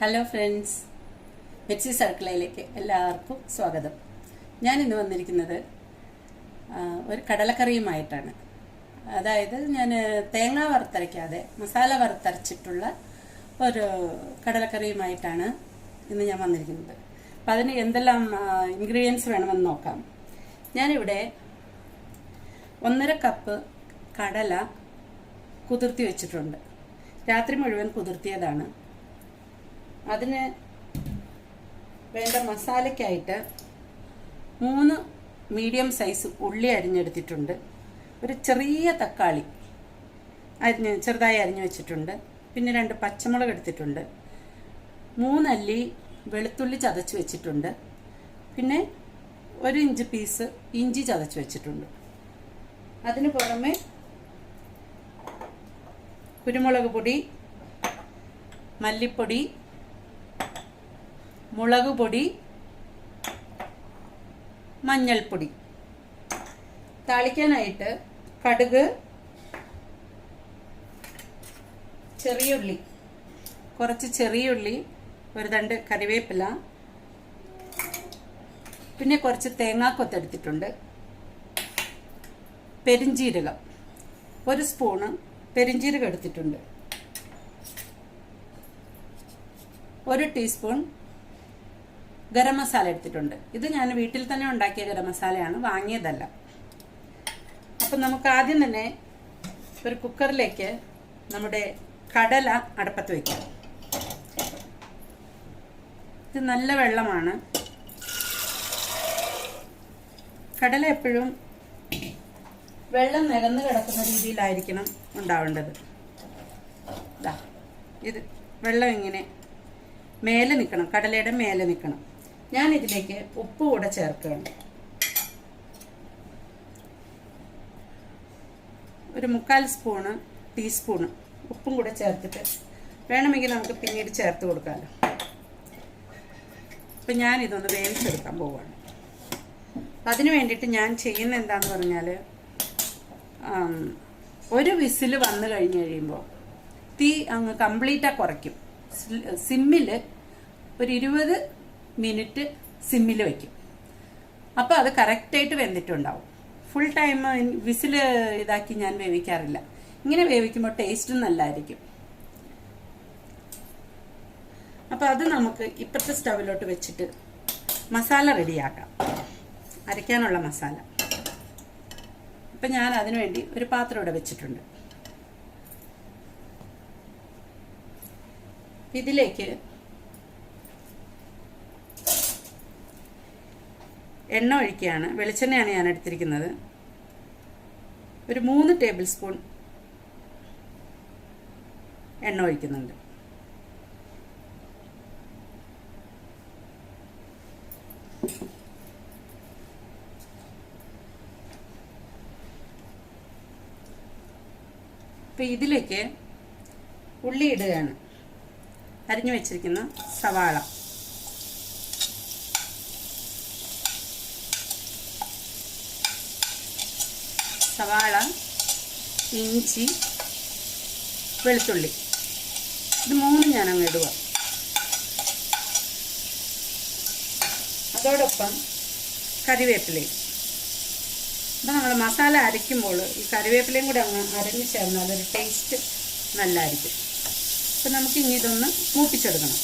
Hello friends, mixie സർക്കിളിലേക്ക് എല്ലാവർക്കും സ്വാഗതം. ഞാൻ ഇന്ന് വന്നിരിക്കുന്നത് ഒരു കടലക്കറിയുമായിട്ടാണ്. അതായത് ഞാൻ തേങ്ങ വറുത്തരയ്ക്കാതെ മസാല വറുത്തരച്ചിട്ടുള്ള ഒരു കടലക്കറിയുമായിട്ടാണ് ഇന്ന് ഞാൻ വന്നിരിക്കുന്നത്. അപ്പം അതിന് എന്തെല്ലാം ഇൻഗ്രീഡിയൻസ് വേണമെന്ന് നോക്കാം. ഞാനിവിടെ 1.5 കപ്പ് കടല കുതിർത്തി വെച്ചിട്ടുണ്ട്. രാത്രി മുഴുവൻ കുതിർത്തിയതാണ്. അതിന് വേണ്ട മസാലയ്ക്കായിട്ട് 3 മീഡിയം സൈസ് ഉള്ളി അരിഞ്ഞെടുത്തിട്ടുണ്ട്. ഒരു ചെറിയ തക്കാളി ചെറുതായി അരിഞ്ഞു വെച്ചിട്ടുണ്ട്. പിന്നെ 2 പച്ചമുളക് എടുത്തിട്ടുണ്ട്. 3 അല്ലി വെളുത്തുള്ളി ചതച്ച് വെച്ചിട്ടുണ്ട്. പിന്നെ 1 ഇഞ്ച് പീസ് ഇഞ്ചി ചതച്ച് വെച്ചിട്ടുണ്ട്. അതിന് പുറമെ കുരുമുളക് പൊടി, മല്ലിപ്പൊടി, മുളക് പൊടി, മഞ്ഞൾപ്പൊടി. താളിക്കാനായിട്ട് കടുക്, ചെറിയുള്ളി, കുറച്ച് ചെറിയുള്ളി, ഒരു തണ്ട് കറിവേപ്പില, പിന്നെ കുറച്ച് തേങ്ങാക്കൊത്തെടുത്തിട്ടുണ്ട്. പെരിഞ്ജീരകം 1 സ്പൂണ് പെരിഞ്ജീരകം എടുത്തിട്ടുണ്ട്. 1 ടീസ്പൂൺ ഗരം മസാല എടുത്തിട്ടുണ്ട്. ഇത് ഞാൻ വീട്ടിൽ തന്നെ ഉണ്ടാക്കിയ ഗരം മസാലയാണ്, വാങ്ങിയതല്ല. അപ്പം നമുക്ക് ആദ്യം തന്നെ ഒരു കുക്കറിലേക്ക് നമ്മുടെ കടല അടുപ്പത്ത് വയ്ക്കാം. ഇത് നല്ല വെള്ളമാണ്. കടല എപ്പോഴും വെള്ളം നികന്ന് കിടക്കുന്ന രീതിയിലായിരിക്കണം ഉണ്ടാവേണ്ടത്. ഇത് വെള്ളം ഇങ്ങനെ മേലെ നിൽക്കണം, കടലയുടെ മേലെ നിൽക്കണം. ഞാൻ ഇതിലേക്ക് ഉപ്പ് കൂടെ ചേർക്കുകയാണ്. ഒരു 1/4 ടീസ്പൂണ് ഉപ്പും കൂടെ ചേർത്തിട്ട് വേണമെങ്കിൽ നമുക്ക് പിന്നീട് ചേർത്ത് കൊടുക്കാമല്ലോ. അപ്പം ഞാനിതൊന്ന് വേവിച്ചെടുക്കാൻ പോവുകയാണ്. അതിന് വേണ്ടിയിട്ട് ഞാൻ ചെയ്യുന്ന എന്താണെന്ന് പറഞ്ഞാൽ, 1 വിസിൽ വന്നു കഴിഞ്ഞ് കഴിയുമ്പോൾ തീ അങ്ങ് കംപ്ലീറ്റായി കുറയ്ക്കും. സിമ്മിൽ ഒരു 20 മിനിറ്റ് സിമ്മിൽ വയ്ക്കും. അപ്പോൾ അത് കറക്റ്റായിട്ട് വെന്തിട്ടുണ്ടാവും. ഫുൾ ടൈം വിസിൽ ഇതാക്കി ഞാൻ വേവിക്കാറില്ല. ഇങ്ങനെ വേവിക്കുമ്പോൾ ടേസ്റ്റും നല്ലതായിരിക്കും. അപ്പോൾ അത് നമുക്ക് ഇപ്പോഴത്തെ സ്റ്റവിലോട്ട് വെച്ചിട്ട് മസാല റെഡിയാക്കാം, അരയ്ക്കാനുള്ള മസാല. അപ്പം ഞാൻ അതിനു വേണ്ടി ഒരു പാത്രം ഇവിടെ വെച്ചിട്ടുണ്ട്. ഇതിലേക്ക് എണ്ണ ഒഴിക്കുകയാണ്. വെളിച്ചെണ്ണയാണ് ഞാൻ എടുത്തിരിക്കുന്നത്. ഒരു 3 ടേബിൾ സ്പൂൺ എണ്ണ ഒഴിക്കുന്നുണ്ട്. അപ്പം ഇതിലേക്ക് ഉള്ളി ഇടുകയാണ്. അരിഞ്ഞു വെച്ചിരിക്കുന്ന സവാള, ഇഞ്ചി, വെളുത്തുള്ളി, ഇത് 3 ഞാൻ അങ്ങ് ഇടുക. അതോടൊപ്പം കറിവേപ്പിലയും. അപ്പം നമ്മൾ മസാല അരയ്ക്കുമ്പോൾ ഈ കറിവേപ്പിലയും കൂടെ അങ്ങ് അരഞ്ഞു ചേർന്നാൽ ഒരു ടേസ്റ്റ് നല്ലതായിരിക്കും. അപ്പം നമുക്ക് ഇനി ഇതൊന്ന് മൂപ്പിച്ചെടുക്കണം.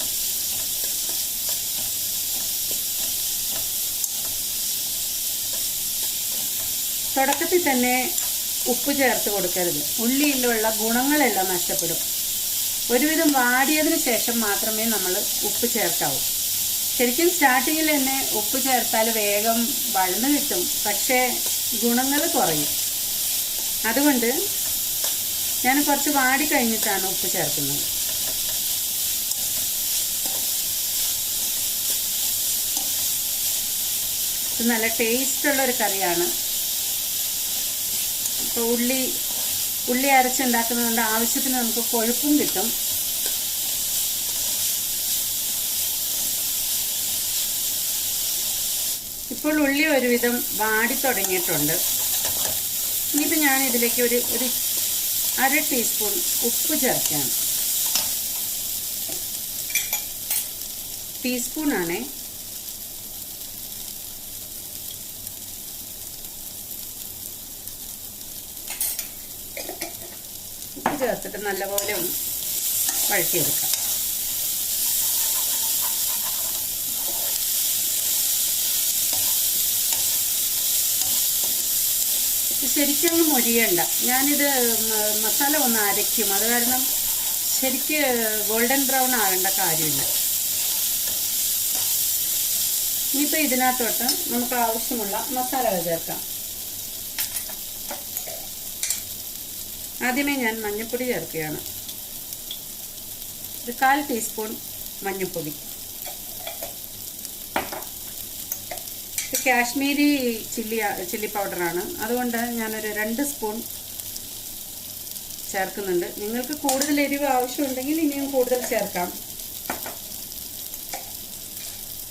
തുടക്കത്തിൽ തന്നെ ഉപ്പ് ചേർത്ത് കൊടുക്കരുത്. ഉള്ളിയിലുള്ള ഗുണങ്ങളെല്ലാം നഷ്ടപ്പെടും. ഒരുവിധം വാടിയതിന് ശേഷം മാത്രമേ നമ്മൾ ഉപ്പ് ചേർക്കാവൂ. ശരിക്കും സ്റ്റാർട്ടിങ്ങിൽ തന്നെ ഉപ്പ് ചേർത്താൽ വേഗം വഴന്ന് കിട്ടും, പക്ഷേ ഗുണങ്ങൾ കുറയും. അതുകൊണ്ട് ഞാൻ കുറച്ച് വാടി കഴിഞ്ഞിട്ടാണ് ഉപ്പ് ചേർക്കുന്നത്. ഇത് നല്ല ടേസ്റ്റുള്ളൊരു കറിയാണ്. ഇപ്പോൾ ഉള്ളി അരച്ചുണ്ടാക്കുന്നതുകൊണ്ട് ആവശ്യത്തിന് നമുക്ക് കൊഴുപ്പും കിട്ടും. ഇപ്പോൾ ഉള്ളി ഒരുവിധം വാടി തുടങ്ങിയിട്ടുണ്ട്. ഇനിയിപ്പോൾ ഞാൻ ഇതിലേക്ക് ഒരു 1/2 ടീസ്പൂൺ ഉപ്പ് ചേർക്കുകയാണ്. ടീസ്പൂണാണേ. ഉപ്പ് ചേർത്തിട്ട് നല്ലപോലെ ഒന്ന് വഴറ്റിയെടുക്കാം. ശരിക്കും മൊരിയണ്ട. ഞാനിത് മസാല ഒന്ന് അരയ്ക്കും, അത് കാരണം ശരിക്ക് ഗോൾഡൻ ബ്രൗൺ ആകേണ്ട കാര്യമില്ല. ഇനിയിപ്പോൾ ഇതിനകത്തോട്ട് നമുക്ക് ആവശ്യമുള്ള മസാലകൾ ചേർക്കാം. ആദ്യമേ ഞാൻ മഞ്ഞൾപ്പൊടി ചേർക്കുകയാണ്. ഒരു 1/4 ടീസ്പൂൺ മഞ്ഞൾപ്പൊടി. കാശ്മീരി ചില്ലി പൗഡറാണ്, അതുകൊണ്ട് ഞാനൊരു 2 സ്പൂൺ ചേർക്കുന്നുണ്ട്. നിങ്ങൾക്ക് കൂടുതൽ എരിവ് ആവശ്യമുണ്ടെങ്കിൽ ഇനിയും കൂടുതൽ ചേർക്കാം.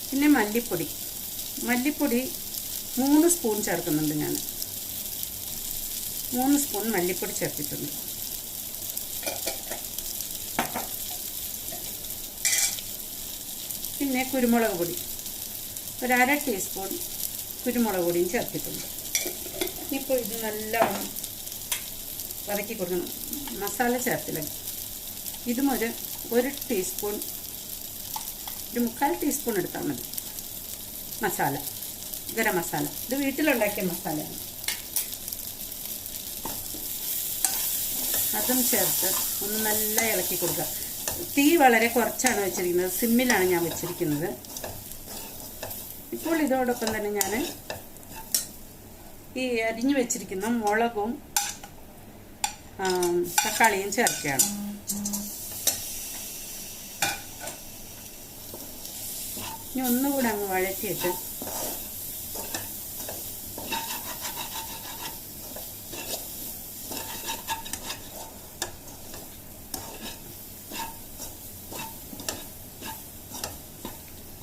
പിന്നെ മല്ലിപ്പൊടി 3 സ്പൂൺ ചേർക്കുന്നുണ്ട്. ഞാൻ 3 സ്പൂൺ മല്ലിപ്പൊടി ചേർത്തിട്ടുണ്ട്. പിന്നെ കുരുമുളക് പൊടി ഒരു 1/2 ടീസ്പൂൺ കുരുമുളക് പൊടിയും ചേർത്തിട്ടുണ്ട്. ഇപ്പോൾ ഇത് നല്ലവണ്ണം വതക്കി കൊടുക്കണം. മസാല ചേർത്തില്ല. ഇതും ഒരു ടീസ്പൂൺ, ഒരു 3/4 ടീസ്പൂൺ എടുത്താൽ മതി മസാല, ഗരം മസാല. ഇത് വീട്ടിലുണ്ടാക്കിയ മസാലയാണ്. അതും ചേർത്ത് ഒന്ന് നല്ല ഇളക്കി കൊടുക്കുക. തീ വളരെ കുറച്ചാണ് വെച്ചിരിക്കുന്നത്, സിമ്മിലാണ് ഞാൻ വെച്ചിരിക്കുന്നത്. ഇപ്പോൾ ഇതോടൊപ്പം തന്നെ ഞാൻ ഈ അരിഞ്ഞു വെച്ചിരിക്കുന്ന മുളകും തക്കാളിയും ചേർക്കുകയാണ്. ഇനി ഒന്നുകൂടെ അങ്ങ് വഴറ്റിയിട്ട്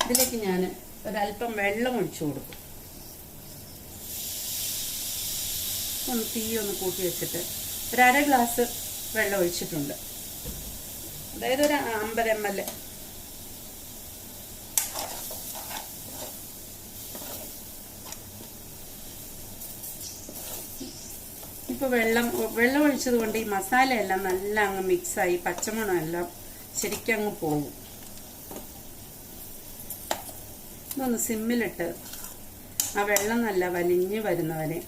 ഇതിലേക്ക് ഞാൻ ഒരല്പം വെള്ളം ഒഴിച്ചു കൊടുക്കും. ഒന്ന് തീ ഒന്ന് കൂട്ടി വെച്ചിട്ട് ഒരു 1/2 ഗ്ലാസ് വെള്ളം ഒഴിച്ചിട്ടുണ്ട്. അതായത് ഒരു 50 ml. ഇപ്പോൾ വെള്ളം ഒഴിച്ചത് കൊണ്ട് ഈ മസാലയെല്ലാം നല്ല അങ്ങ് മിക്സായി പച്ചമണം എല്ലാം ശരിക്കും അങ്ങ് പോകും. ഇതൊന്ന് സിമ്മിലിട്ട് ആ വെള്ളം നല്ല വലിഞ്ഞ് വരുന്നവരെ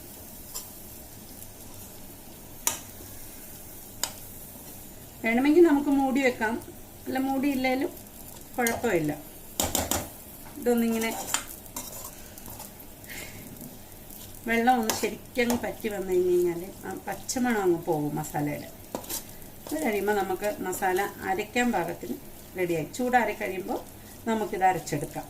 വേണമെങ്കിൽ നമുക്ക് മൂടി വെക്കാം, അല്ല മൂടിയില്ലേലും കുഴപ്പമില്ല. ഇതൊന്നിങ്ങനെ വെള്ളം ഒന്ന് ശരിക്കും പറ്റി വന്നു കഴിഞ്ഞാൽ ആ പച്ചമണം അങ്ങ് പോകും മസാലയുടെ. അത് കഴിയുമ്പോൾ നമുക്ക് മസാല അരയ്ക്കാൻ പാകത്തിന് റെഡിയായി. ചൂടാറി കഴിയുമ്പോൾ നമുക്കിത് അരച്ചെടുക്കാം.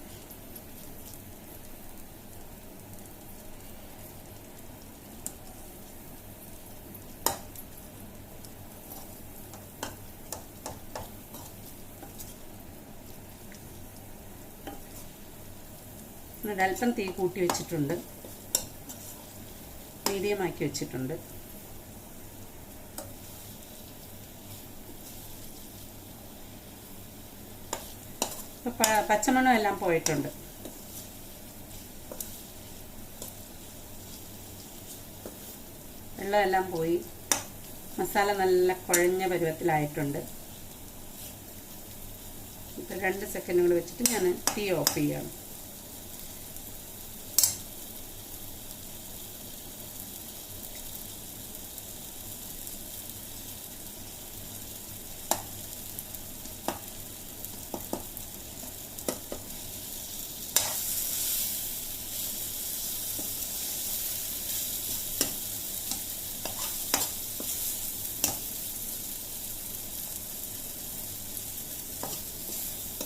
ഒരല്പം തീ കൂട്ടി വെച്ചിട്ടുണ്ട്, മീഡിയം ആക്കി വെച്ചിട്ടുണ്ട്. പച്ചമണം എല്ലാം പോയിട്ടുണ്ട്. വെള്ളം എല്ലാം പോയി മസാല നല്ല കുഴഞ്ഞ പരുവത്തിലായിട്ടുണ്ട്. ഇപ്പം 2 സെക്കൻഡ് കൂടെ വെച്ചിട്ട് ഞാൻ തീ ഓഫ് ചെയ്യാണ്.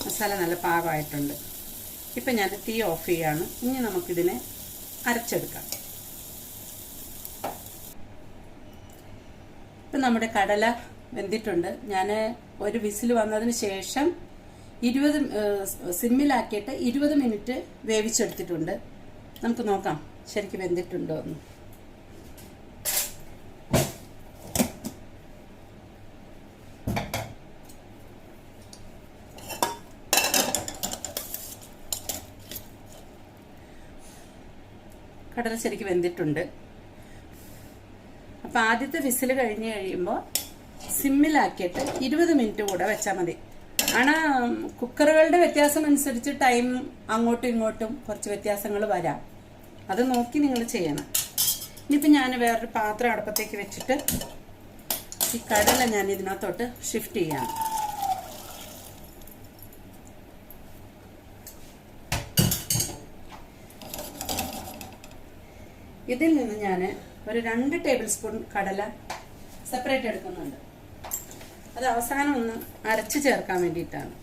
മസാല നല്ല പാകമായിട്ടുണ്ട്. ഇപ്പം ഞാൻ തീ ഓഫ് ചെയ്യാണ്. ഇനി നമുക്കിതിനെ അരച്ചെടുക്കാം. ഇപ്പം നമ്മുടെ കടല വെന്തിട്ടുണ്ട്. ഞാൻ ഒരു വിസിൽ വന്നതിന് ശേഷം 20 സിമ്മിലാക്കിയിട്ട് 20 മിനിറ്റ് വേവിച്ചെടുത്തിട്ടുണ്ട്. നമുക്ക് നോക്കാം ശരിക്കും വെന്തിട്ടുണ്ടോ എന്ന്. കടല ശരിക്ക് വെന്തിട്ടുണ്ട്. അപ്പം ആദ്യത്തെ വിസിൽ കഴിഞ്ഞ് കഴിയുമ്പോൾ സിമ്മിലാക്കിയിട്ട് 20 മിനിറ്റ് കൂടെ വെച്ചാൽ മതി. കുക്കറുകളുടെ വ്യത്യാസം അനുസരിച്ച് ടൈം അങ്ങോട്ടും ഇങ്ങോട്ടും കുറച്ച് വ്യത്യാസങ്ങൾ വരാം. അത് നോക്കി നിങ്ങൾ ചെയ്യണം. ഇനിയിപ്പോൾ ഞാൻ വേറൊരു പാത്രം അടുപ്പത്തേക്ക് വെച്ചിട്ട് ഈ കടല ഞാൻ ഇതിനകത്തോട്ട് ഷിഫ്റ്റ് ചെയ്യാണ്. ഇതിൽ നിന്ന് ഞാൻ ഒരു 2 ടേബിൾ സ്പൂൺ കടല സെപ്പറേറ്റ് എടുക്കുന്നുണ്ട്. അത് അവസാനം ഒന്ന് അരച്ച് ചേർക്കാൻ വേണ്ടിയിട്ടാണ്.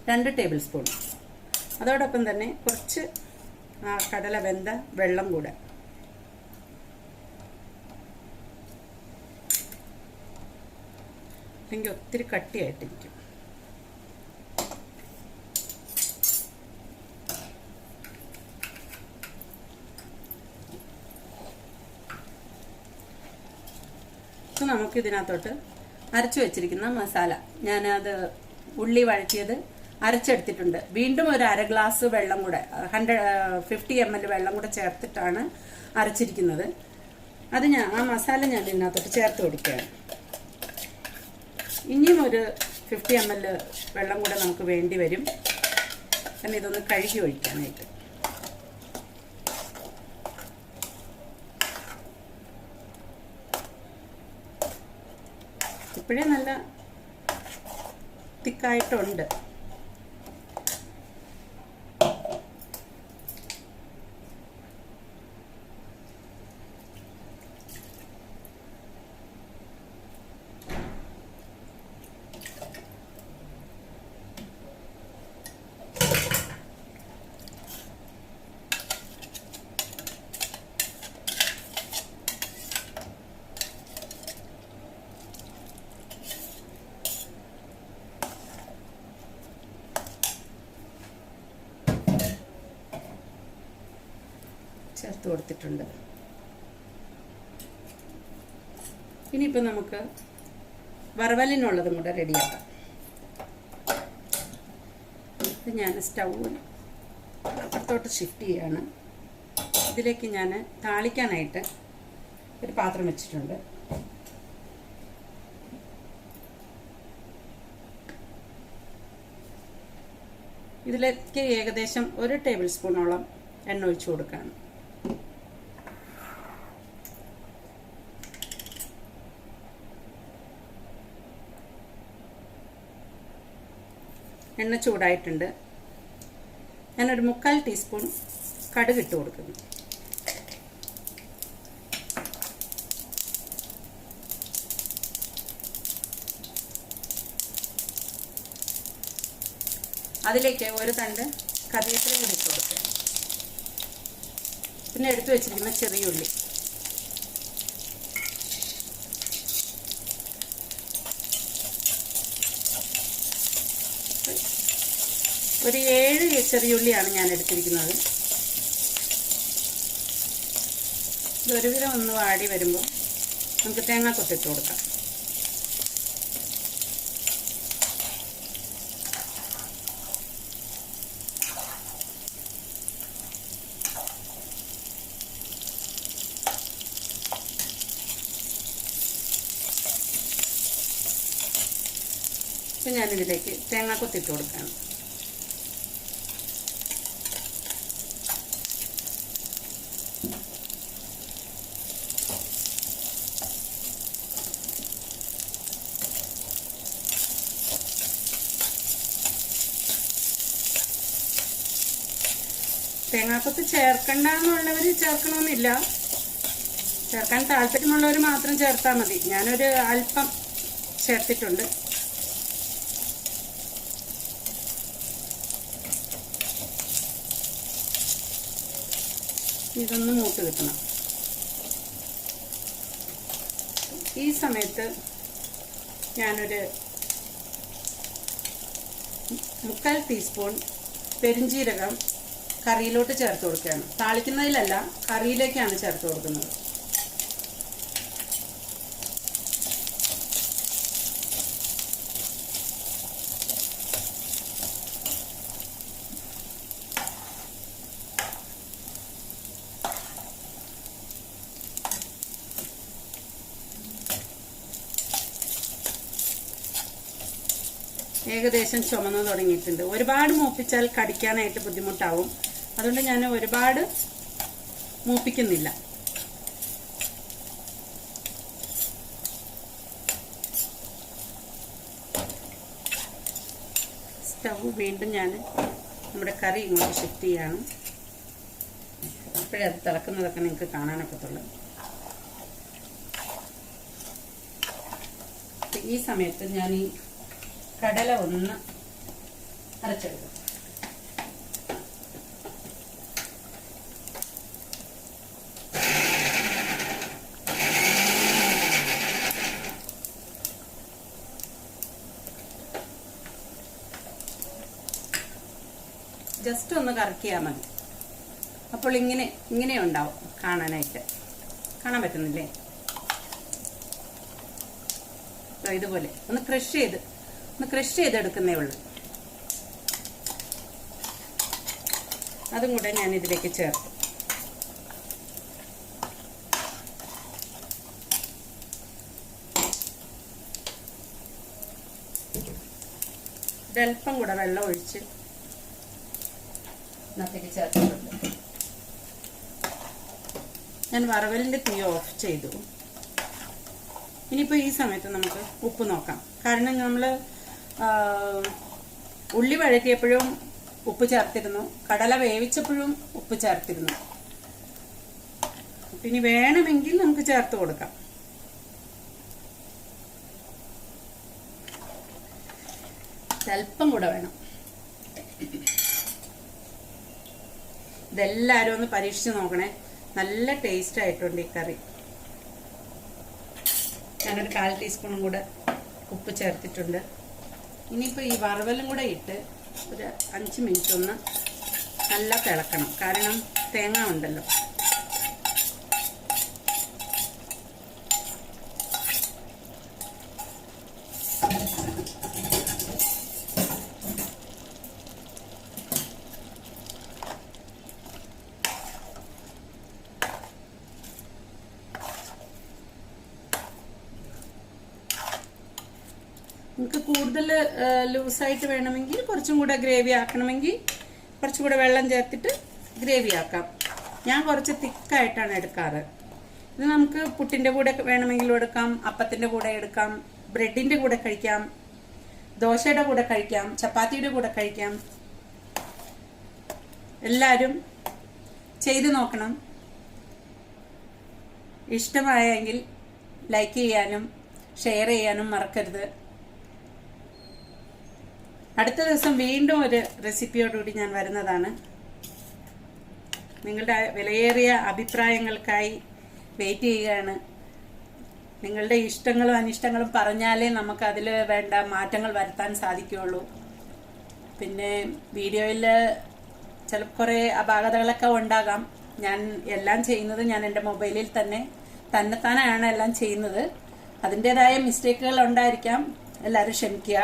രണ്ട് ടേബിൾ സ്പൂൺ. അതോടൊപ്പം തന്നെ കുറച്ച് കടല വെന്ത വെള്ളം കൂടെ. അല്ലെങ്കിൽ ഒത്തിരി കട്ടിയായിട്ടിരിക്കും. നമുക്ക് ഇതിനകത്തോട്ട് അരച്ചു വെച്ചിരിക്കുന്ന മസാല, ഞാനത് ഉള്ളി വഴറ്റിയത് അരച്ചെടുത്തിട്ടുണ്ട്. വീണ്ടും ഒരു 1/2 ഗ്ലാസ് വെള്ളം കൂടെ 150 ml വെള്ളം കൂടെ ചേർത്തിട്ടാണ് അരച്ചിരിക്കുന്നത്. അത് ആ മസാല ഞാൻ ഇതിനകത്തോട്ട് ചേർത്ത് കൊടുക്കുകയാണ്. ഇനിയും ഒരു 50 ml വെള്ളം കൂടെ നമുക്ക് വേണ്ടി വരും. കാരണം ഇതൊന്ന് കഴുകി ഒഴിക്കാനായിട്ട്. ഇപ്പോഴേ നല്ല തിക്കായിട്ടുണ്ട്. ചേർത്ത് കൊടുത്തിട്ടുണ്ട്. ഇനിയിപ്പോൾ നമുക്ക് വറവലിനുള്ളതും കൂടെ റെഡിയാക്കാം. ഇത് ഞാൻ സ്റ്റൗവിൽ അപ്പുറത്തോട്ട് ഷിഫ്റ്റ് ചെയ്യാണ്. ഇതിലേക്ക് ഞാൻ താളിക്കാനായിട്ട് ഒരു പാത്രം വെച്ചിട്ടുണ്ട്. ഇതിലേക്ക് ഏകദേശം 1 ടേബിൾ സ്പൂണോളം എണ്ണ ഒഴിച്ചു കൊടുക്കുകയാണ്. എണ്ണ ചൂടായിട്ടുണ്ട്. ഞാനൊരു 3/4 ടീസ്പൂൺ കടുക് ഇട്ട് കൊടുക്കുന്നു. അതിലേക്ക് ഒരു തണ്ട് കറിവേപ്പില കൂടി ഇട്ട് കൊടുക്കുക. പിന്നെ എടുത്തു വെച്ചിരിക്കുന്ന ചെറിയ ഉള്ളി, ഒരു 7 ചെറിയുള്ളിയാണ് ഞാൻ എടുത്തിരിക്കുന്നത്. ഇതൊരുവിധം ഒന്ന് വാടി വരുമ്പോൾ നമുക്ക് തേങ്ങാക്കൊത്തിട്ട് കൊടുക്കാം. ഇപ്പം ഞാനിതിലേക്ക് തേങ്ങാക്കൊത്തിട്ട് കൊടുക്കുകയാണ്. തേങ്ങാക്കൊത്ത് ചേർക്കണ്ടെന്നുള്ളവർ ചേർക്കണമെന്നില്ല. ചേർക്കാൻ താല്പര്യമുള്ളവർ മാത്രം ചേർത്താൽ മതി. ഞാനൊരു അല്പം ചേർത്തിട്ടുണ്ട്. ഇതൊന്ന് മൂത്ത് കിട്ടണം. ഈ സമയത്ത് ഞാനൊരു 3/4 ടീസ്പൂൺ പെരുംജീരകം കറിയിലോട്ട് ചേർത്ത് കൊടുക്കുകയാണ്. താളിക്കുന്നതിലല്ല, കറിയിലേക്കാണ് ചേർത്ത് കൊടുക്കുന്നത്. ഏകദേശം ചുമന്ന് തുടങ്ങിയിട്ടുണ്ട്. ഒരുപാട് മൂപ്പിച്ചാൽ കടിക്കാനായിട്ട് ബുദ്ധിമുട്ടാവും. അതുകൊണ്ട് ഞാൻ ഒരുപാട് മൂപ്പിക്കുന്നില്ല. സ്റ്റൗ വീണ്ടും ഞാൻ നമ്മുടെ കറി ഇങ്ങോട്ട് ഷിഫ്റ്റ് ചെയ്യാണ്. അപ്പോഴേ അത് തിളക്കുന്നതൊക്കെ നിങ്ങൾക്ക് കാണാനൊക്കത്തുള്ളൂ. ഈ സമയത്ത് ഞാൻ ഈ കടല ഒന്ന് അരച്ചെടുക്കും. ജസ്റ്റ് ഒന്ന് കറക്കിയാൽ മതി. അപ്പോൾ ഇങ്ങനെ ഉണ്ടാവും കാണാനായിട്ട്. കാണാൻ പറ്റുന്നില്ലേ? ഇതുപോലെ ഒന്ന് ക്രഷ് ചെയ്തെടുക്കുന്നേ ഉള്ളൂ. അതും കൂടെ ഞാൻ ഇതിലേക്ക് ചേർക്കും. ഒരൽപ്പം കൂടെ വെള്ളം ഒഴിച്ച് ഇതിനകത്തേക്ക് ചേർത്തിട്ടുണ്ട്. ഞാൻ വറവലിൻ്റെ തീ ഓഫ് ചെയ്തു. ഇനിയിപ്പോൾ ഈ സമയത്ത് നമുക്ക് ഉപ്പ് നോക്കാം. കാരണം നമ്മൾ ഉള്ളി വഴറ്റിയപ്പോഴും ഉപ്പ് ചേർത്തിരുന്നു, കടല വേവിച്ചപ്പോഴും ഉപ്പ് ചേർത്തിരുന്നു. ഇനി വേണമെങ്കിൽ നമുക്ക് ചേർത്ത് കൊടുക്കാം. അല്പം കൂടെ വേണം. ഇതെല്ലാവരും ഒന്ന് പരീക്ഷിച്ച് നോക്കണേ. നല്ല ടേസ്റ്റ് ആയിട്ടുണ്ട് ഈ കറി. ഞാനൊരു 1/4 ടീസ്പൂണും കൂടെ ഉപ്പ് ചേർത്തിട്ടുണ്ട്. ഇനിയിപ്പോൾ ഈ വറവലും കൂടെ ഇട്ട് ഒരു 5 മിനിറ്റ് ഒന്ന് നല്ല തിളക്കണം. കാരണം തേങ്ങ ഉണ്ടല്ലോ. നിങ്ങൾക്ക് കൂടുതൽ ലൂസായിട്ട് വേണമെങ്കിൽ കുറച്ചും കൂടെ ഗ്രേവി ആക്കണമെങ്കിൽ കുറച്ചും കൂടെ വെള്ളം ചേർത്തിട്ട് ഗ്രേവി ആക്കാം. ഞാൻ കുറച്ച് തിക്കായിട്ടാണ് എടുക്കാറ്. ഇത് നമുക്ക് പുട്ടിൻ്റെ കൂടെ വേണമെങ്കിലും എടുക്കാം, അപ്പത്തിൻ്റെ കൂടെ എടുക്കാം, ബ്രെഡിൻ്റെ കൂടെ കഴിക്കാം, ദോശയുടെ കൂടെ കഴിക്കാം, ചപ്പാത്തിയുടെ കൂടെ കഴിക്കാം. എല്ലാവരും ചെയ്തു നോക്കണം. ഇഷ്ടമായെങ്കിൽ ലൈക്ക് ചെയ്യാനും ഷെയർ ചെയ്യാനും മറക്കരുത്. അടുത്ത ദിവസം വീണ്ടും ഒരു റെസിപ്പിയോടുകൂടി ഞാൻ വരുന്നതാണ്. നിങ്ങളുടെ വിലയേറിയ അഭിപ്രായങ്ങൾക്കായി വെയിറ്റ് ചെയ്യുകയാണ്. നിങ്ങളുടെ ഇഷ്ടങ്ങളും അനിഷ്ടങ്ങളും പറഞ്ഞാലേ നമുക്ക് അതിൽ വേണ്ട മാറ്റങ്ങൾ വരുത്താൻ സാധിക്കുകയുള്ളൂ. പിന്നെ വീഡിയോയിൽ കുറേ അപാകതകളൊക്കെ ഉണ്ടാകാം. ഞാൻ എല്ലാം ചെയ്യുന്നത് ഞാൻ എൻ്റെ മൊബൈലിൽ തന്നെത്താനാണ് എല്ലാം ചെയ്യുന്നത്. അതിൻ്റെതായ മിസ്റ്റേക്കുകൾ ഉണ്ടായിരിക്കാം. എല്ലാവരും ക്ഷമിക്കുക.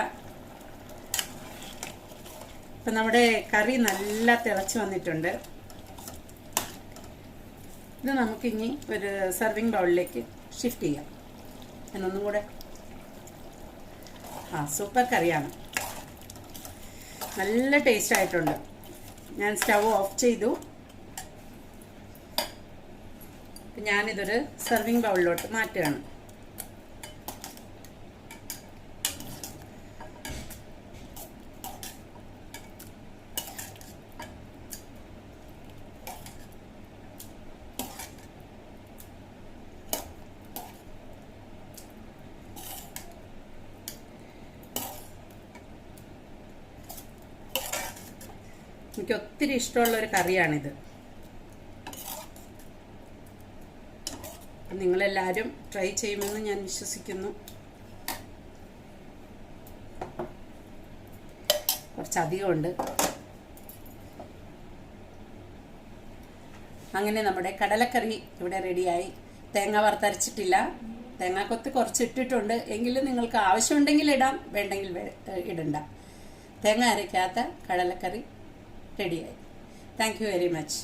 ഇപ്പം നമ്മുടെ കറി നല്ല തിളച്ച് വന്നിട്ടുണ്ട്. ഇത് നമുക്കിനി ഒരു സെർവിങ് ബൗളിലേക്ക് ഷിഫ്റ്റ് ചെയ്യാം. എന്നൊന്നും കൂടെ സൂപ്പർ കറിയാണ്. നല്ല ടേസ്റ്റ് ആയിട്ടുണ്ട്. ഞാൻ സ്റ്റൗ ഓഫ് ചെയ്തു. ഞാനിതൊരു സെർവിങ് ബൗളിലോട്ട് മാറ്റുകയാണ്. എനിക്ക് ഒത്തിരി ഇഷ്ടമുള്ള ഒരു കറിയാണിത്. നിങ്ങളെല്ലാവരും ട്രൈ ചെയ്യുമെന്ന് ഞാൻ വിശ്വസിക്കുന്നു. കുറച്ചധികമുണ്ട്. അങ്ങനെ നമ്മുടെ കടലക്കറി ഇവിടെ റെഡിയായി. തേങ്ങ വറുത്തരച്ചിട്ടില്ല. തേങ്ങാക്കൊത്ത് കുറച്ച് ഇട്ടിട്ടുണ്ട്. എങ്കിലും നിങ്ങൾക്ക് ആവശ്യമുണ്ടെങ്കിൽ ഇടാം, വേണ്ടെങ്കിൽ ഇടണ്ട. തേങ്ങ അരയ്ക്കാത്ത കടലക്കറി റെഡിയായി. Thank you very much.